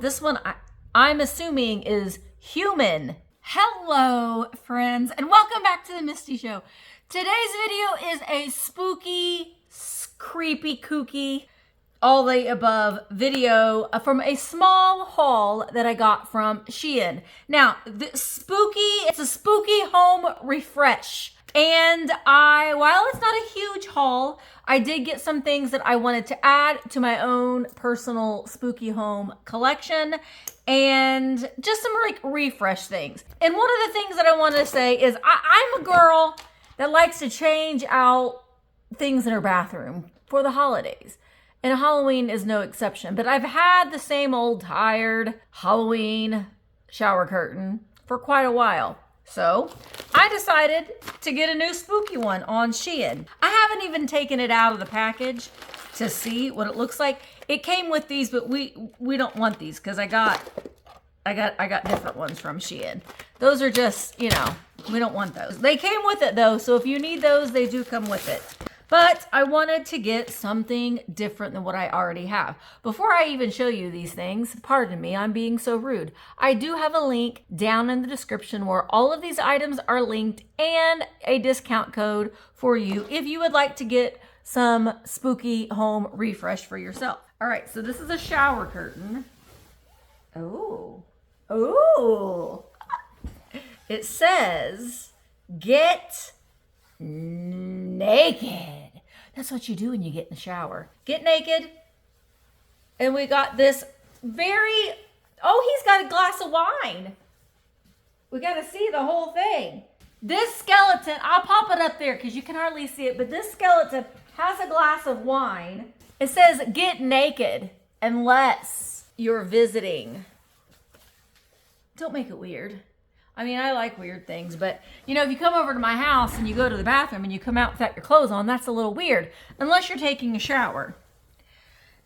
This one I'm assuming is human. Hello, friends, and welcome back to the Misty Show. Today's video is a spooky, creepy, kooky, all the above video from a small haul that I got from SHEIN. Now, it's a spooky home refresh. And while it's not a huge haul, I did get some things that I wanted to add to my own personal spooky home collection and just some like refresh things. And one of the things that I wanted to say is I'm a girl that likes to change out things in her bathroom for the holidays. And Halloween is no exception. But I've had the same old tired Halloween shower curtain for quite a while. So I decided to get a new spooky one on SHEIN. I haven't even taken it out of the package to see what it looks like. It came with these, but we don't want these because I got different ones from SHEIN. Those are just, you know, we don't want those. They came with it though, so if you need those, they do come with it. But I wanted to get something different than what I already have. Before I even show you these things, pardon me, I'm being so rude. I do have a link down in the description where all of these items are linked and a discount code for you if you would like to get some spooky home refresh for yourself. All right, so this is a shower curtain. Oh. It says, get naked. That's what you do when you get in the shower. Get naked. And we got this he's got a glass of wine. We got to see the whole thing. This skeleton, I'll pop it up there because you can hardly see it, but this skeleton has a glass of wine. It says, get naked unless you're visiting. Don't make it weird. I mean, I like weird things, but you know, if you come over to my house and you go to the bathroom and you come out without your clothes on, that's a little weird, unless you're taking a shower.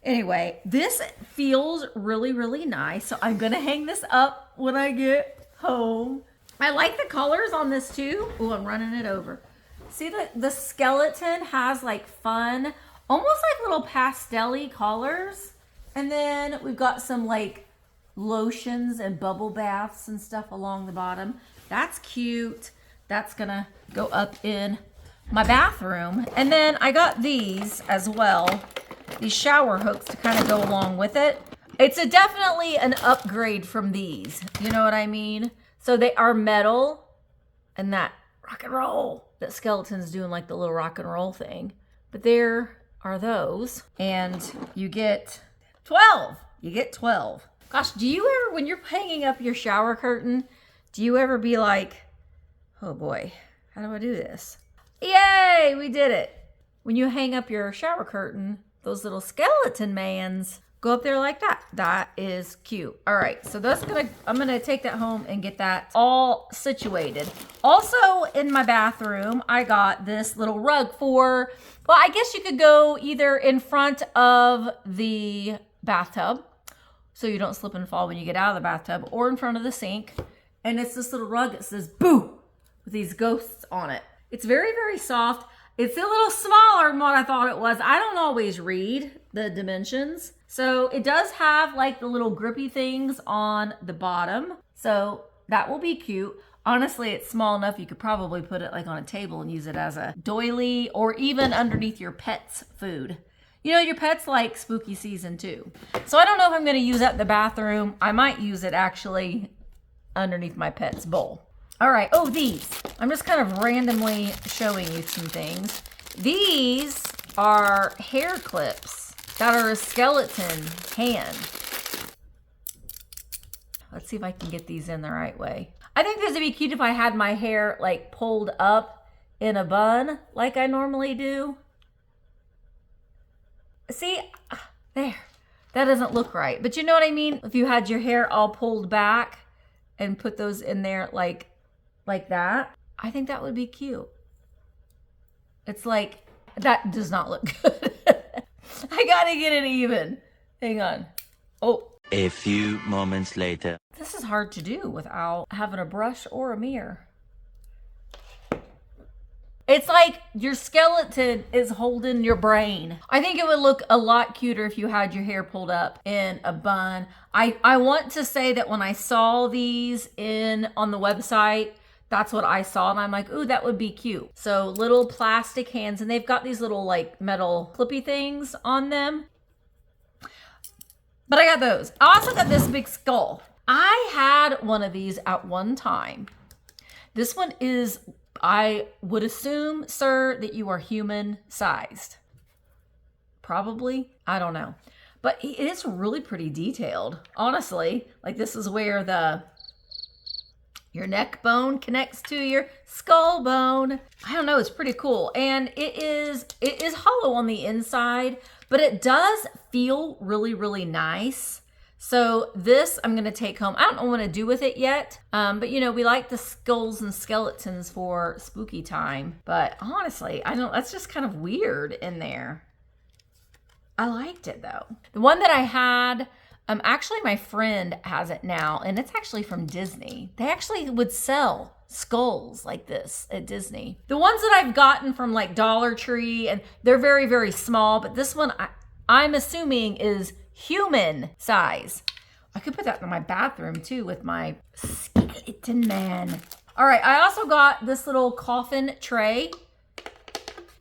Anyway, this feels really, really nice. So I'm gonna hang this up when I get home. I like the colors on this too. Oh, I'm running it over. See the skeleton has like fun, almost like little pastel-y colors. And then we've got some like lotions and bubble baths and stuff along the bottom. That's cute. That's gonna go up in my bathroom. And then I got these as well, these shower hooks to kind of go along with it. It's definitely an upgrade from these, you know what I mean? So they are metal, and that rock and roll, that skeleton's doing like the little rock and roll thing. But there are those, and you get 12. You get 12. Gosh, do you ever, when you're hanging up your shower curtain, do you ever be like, oh boy, how do I do this? Yay, we did it. When you hang up your shower curtain, those little skeleton mans go up there like that. That is cute. All right, so I'm gonna take that home and get that all situated. Also in my bathroom, I got this little rug well, I guess you could go either in front of the bathtub, so you don't slip and fall when you get out of the bathtub, or in front of the sink. And it's this little rug that says boo with these ghosts on it. It's very, very soft. It's a little smaller than what I thought it was. I don't always read the dimensions. So it does have like the little grippy things on the bottom. So that will be cute. Honestly, it's small enough you could probably put it like on a table and use it as a doily or even underneath your pet's food. You know, your pets like spooky season too. So I don't know if I'm gonna use that in the bathroom. I might use it actually underneath my pet's bowl. All right, these. I'm just kind of randomly showing you some things. These are hair clips that are a skeleton hand. Let's see if I can get these in the right way. I think this would be cute if I had my hair like pulled up in a bun like I normally do. See, there, that doesn't look right. But you know what I mean? If you had your hair all pulled back and put those in there like that, I think that would be cute. It's like, that does not look good. I gotta get it even. Hang on. Oh. A few moments later. This is hard to do without having a brush or a mirror. It's like your skeleton is holding your brain. I think it would look a lot cuter if you had your hair pulled up in a bun. I want to say that when I saw these on the website, that's what I saw, and I'm like, ooh, that would be cute. So little plastic hands, and they've got these little like metal clippy things on them. But I got those. I also got this big skull. I had one of these at one time. This one is, I would assume, sir, that you are human sized. Probably. I don't know. But it is really pretty detailed. Honestly, like this is where your neck bone connects to your skull bone. I don't know, it's pretty cool. And it is hollow on the inside, but it does feel really, really nice. So this I'm gonna take home. I don't know what to do with it yet, but you know, we like the skulls and skeletons for spooky time. But honestly, that's just kind of weird in there. I liked it though. The one that I had, actually my friend has it now, and it's actually from Disney. They actually would sell skulls like this at Disney. The ones that I've gotten from like Dollar Tree, and they're very, very small, but this one I'm assuming is human size. I could put that in my bathroom too with my skeleton man. All right, I also got this little coffin tray.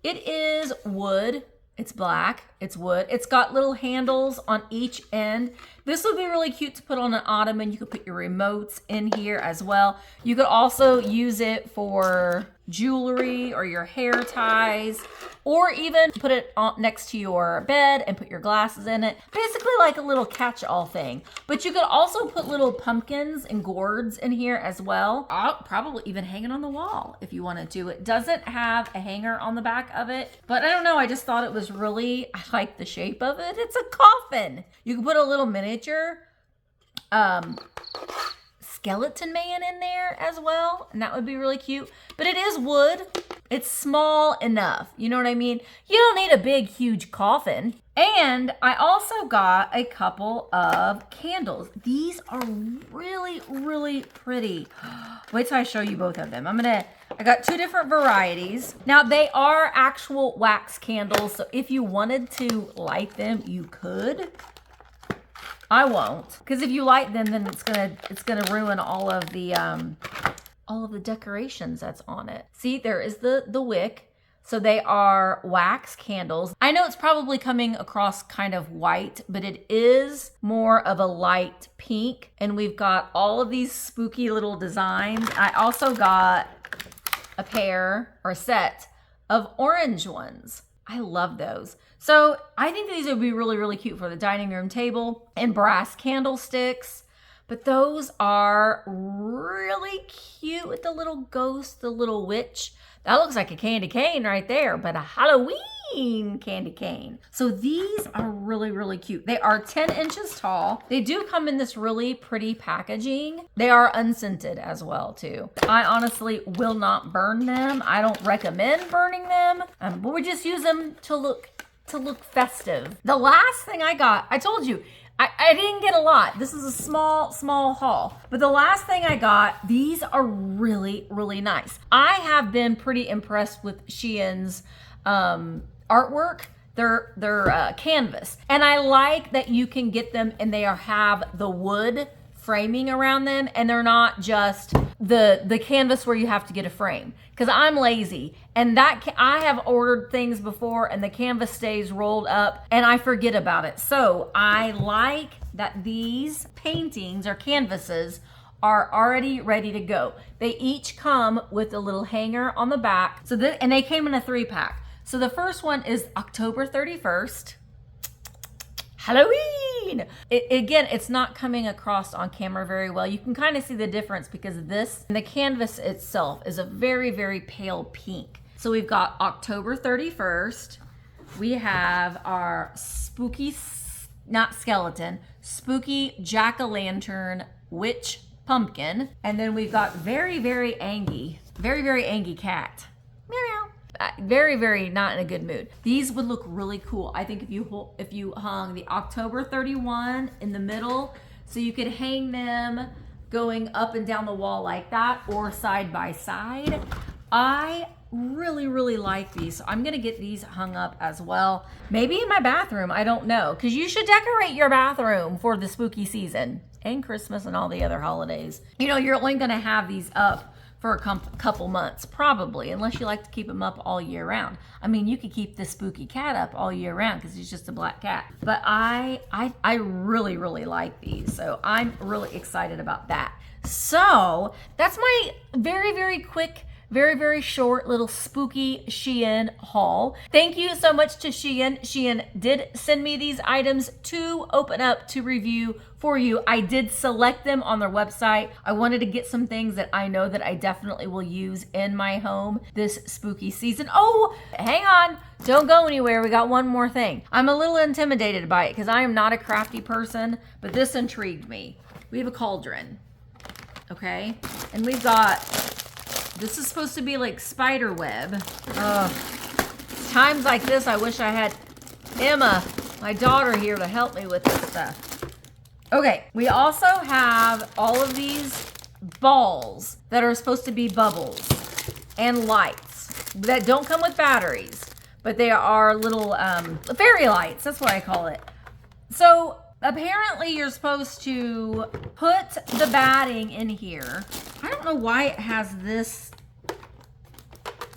It is wood. It's black, it's wood. It's got little handles on each end. This would be really cute to put on an ottoman. You could put your remotes in here as well. You could also use it for jewelry or your hair ties, or even put it on next to your bed and put your glasses in it. Basically like a little catch-all thing. But you could also put little pumpkins and gourds in here as well. I'll probably even hang it on the wall if you wanted to. It doesn't have a hanger on the back of it, but I don't know, I just thought it was I like the shape of it. It's a coffin. You can put a little miniature skeleton man in there as well, and that would be really cute. But it is wood. It's small enough. You know what I mean? You don't need a big, huge coffin. And I also got a couple of candles. These are really, really pretty. Wait till I show you both of them. I got two different varieties. Now they are actual wax candles, so if you wanted to light them, you could. I won't, because if you light them, then it's gonna ruin all of the decorations that's on it. See, there is the wick. So they are wax candles. I know it's probably coming across kind of white, but it is more of a light pink. And we've got all of these spooky little designs. I also got a set of orange ones. I love those. So I think these would be really, really cute for the dining room table, and brass candlesticks. But those are really cute with the little ghost, the little witch. That looks like a candy cane right there, but a Halloween candy cane. So these are really, really cute. They are 10 inches tall. They do come in this really pretty packaging. They are unscented as well too. I honestly will not burn them. I don't recommend burning them, but we just use them to look festive. The last thing I got, I told you, I didn't get a lot. This is a small haul. But the last thing I got, these are really, really nice. I have been pretty impressed with SHEIN's artwork. They're canvas. And I like that you can get them and they have the wood framing around them, and they're not just the canvas where you have to get a frame. Because I'm lazy, and I have ordered things before and the canvas stays rolled up and I forget about it. So I like that these paintings or canvases are already ready to go. They each come with a little hanger on the back. And they came in a 3-pack. So the first one is October 31st. Halloween! Again, it's not coming across on camera very well. You can kind of see the difference because the canvas itself is a very, very pale pink. So we've got October 31st. We have our spooky, not skeleton, spooky jack-o'-lantern witch pumpkin. And then we've got very, very angry cat. Meow. Very, very not in a good mood. These would look really cool. I think if you hung the October 31 in the middle, so you could hang them going up and down the wall like that, or side by side. I really, really like these. So I'm gonna get these hung up as well. Maybe in my bathroom, I don't know. Because you should decorate your bathroom for the spooky season and Christmas and all the other holidays. You know, you're only gonna have these up for a couple months, probably, unless you like to keep them up all year round. I mean, you could keep this spooky cat up all year round because he's just a black cat. But I really, really like these. So I'm really excited about that. So that's my very, very quick, very, very short little spooky SHEIN haul. Thank you so much to SHEIN. SHEIN did send me these items to open up to review for you. I did select them on their website. I wanted to get some things that I know that I definitely will use in my home this spooky season. Oh, hang on. Don't go anywhere. We got one more thing. I'm a little intimidated by it because I am not a crafty person, but this intrigued me. We have a cauldron. Okay. And we've got, this is supposed to be like spider web. Times like this, I wish I had Emma, my daughter, here to help me with this stuff. Okay, we also have all of these balls that are supposed to be bubbles and lights that don't come with batteries, but they are little fairy lights. That's what I call it. So apparently you're supposed to put the batting in here. I don't know why it has this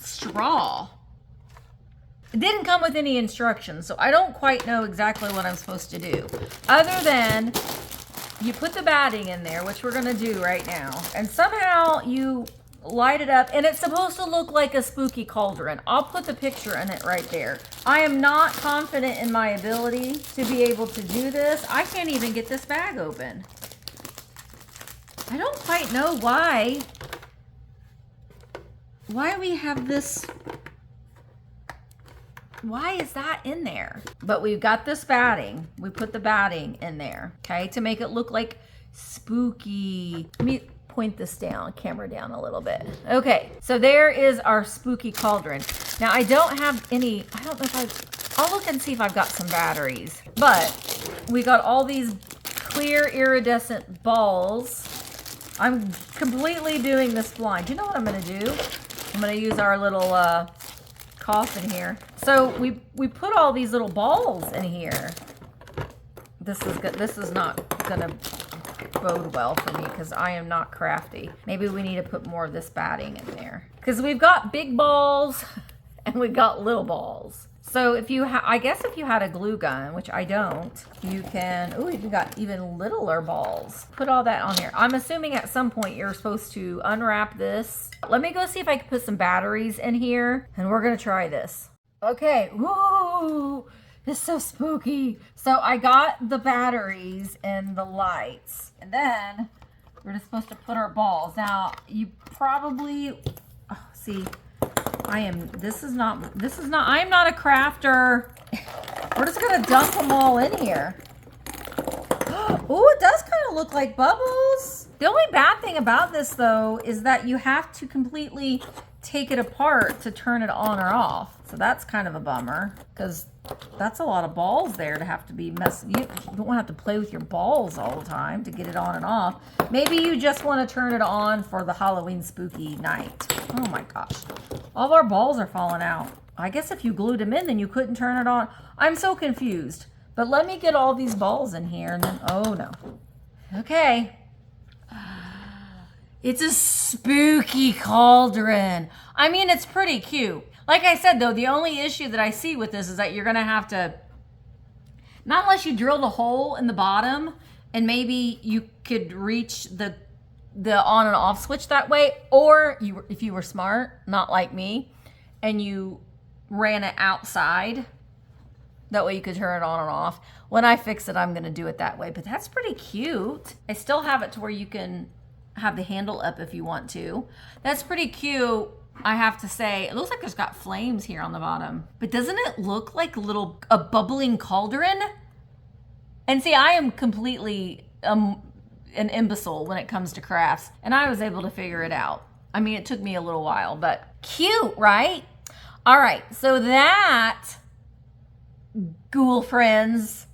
straw. It didn't come with any instructions, so I don't quite know exactly what I'm supposed to do. Other than you put the batting in there, which we're gonna do right now, and somehow you light it up, and it's supposed to look like a spooky cauldron. I'll put the picture in it right there. I am not confident in my ability to be able to do this. I can't even get this bag open. I don't quite know why we have this. Why is that in there? But we've got this batting. We put the batting in there, okay, to make it look like spooky. Let me point this down, camera down a little bit. Okay, so there is our spooky cauldron. Now I don't have any, I don't know if I'll look and see if I've got some batteries. But we got all these clear iridescent balls. I'm completely doing this blind. You know what I'm gonna do? I'm gonna use our little coffin here. So we put all these little balls in here. This is good. This is not gonna bode well for me because I am not crafty. Maybe we need to put more of this batting in there because we've got big balls and we've got little balls. So if you I guess if you had a glue gun, which I don't, you can, oh, you've got even littler balls. Put all that on here. I'm assuming at some point you're supposed to unwrap this. Let me go see if I can put some batteries in here and we're gonna try this. Okay, whoa, it's so spooky. So I got the batteries and the lights, and then we're just supposed to put our balls. Now, you probably, see, I am not a crafter. We're just gonna dump them all in here. Oh, it does kind of look like bubbles. The only bad thing about this though is that you have to completely take it apart to turn it on or off. So that's kind of a bummer because that's a lot of balls there to have to be messing. You don't have to play with your balls all the time to get it on and off. Maybe you just want to turn it on for the Halloween spooky night. Oh my gosh. All of our balls are falling out. I guess if you glued them in, then you couldn't turn it on. I'm so confused. But let me get all these balls in here and then, oh no. Okay. It's a spooky cauldron. I mean, it's pretty cute. Like I said, though, the only issue that I see with this is that you're going to have to, not unless you drill the hole in the bottom, and maybe you could reach the on and off switch that way, or if you were smart, not like me, and you ran it outside, that way you could turn it on and off. When I fix it, I'm going to do it that way, but that's pretty cute. I still have it to where you can have the handle up if you want to. That's pretty cute. I have to say, it looks like there's got flames here on the bottom, but doesn't it look like a bubbling cauldron? And see, I am completely an imbecile when it comes to crafts, and I was able to figure it out. I mean, it took me a little while, but cute, right? All right, so that, ghoul friends,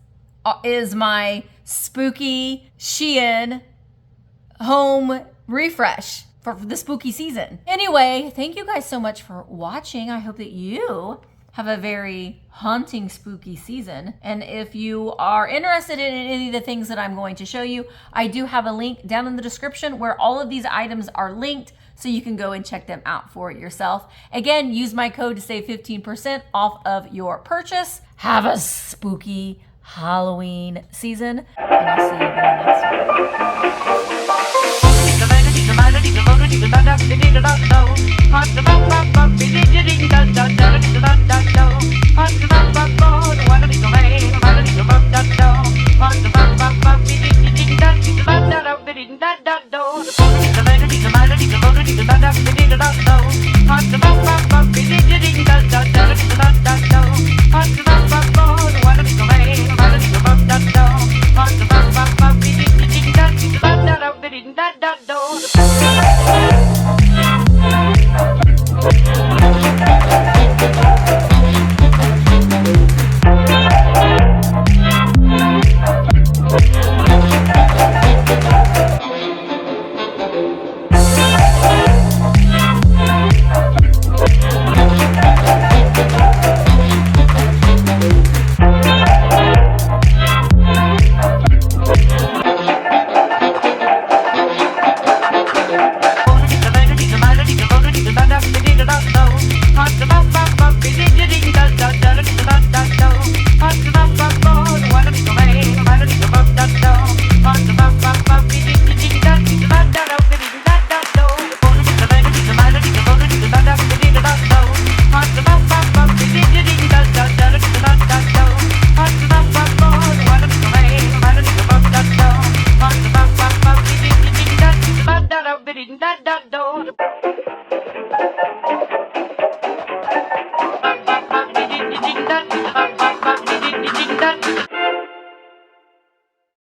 is my spooky SHEIN home refresh. for the spooky season. Anyway, thank you guys so much for watching. I hope that you have a very haunting, spooky season. And if you are interested in any of the things that I'm going to show you, I do have a link down in the description where all of these items are linked, so you can go and check them out for yourself. Again, use my code to save 15% off of your purchase. Have a spooky Halloween season, and I'll see you in the next one.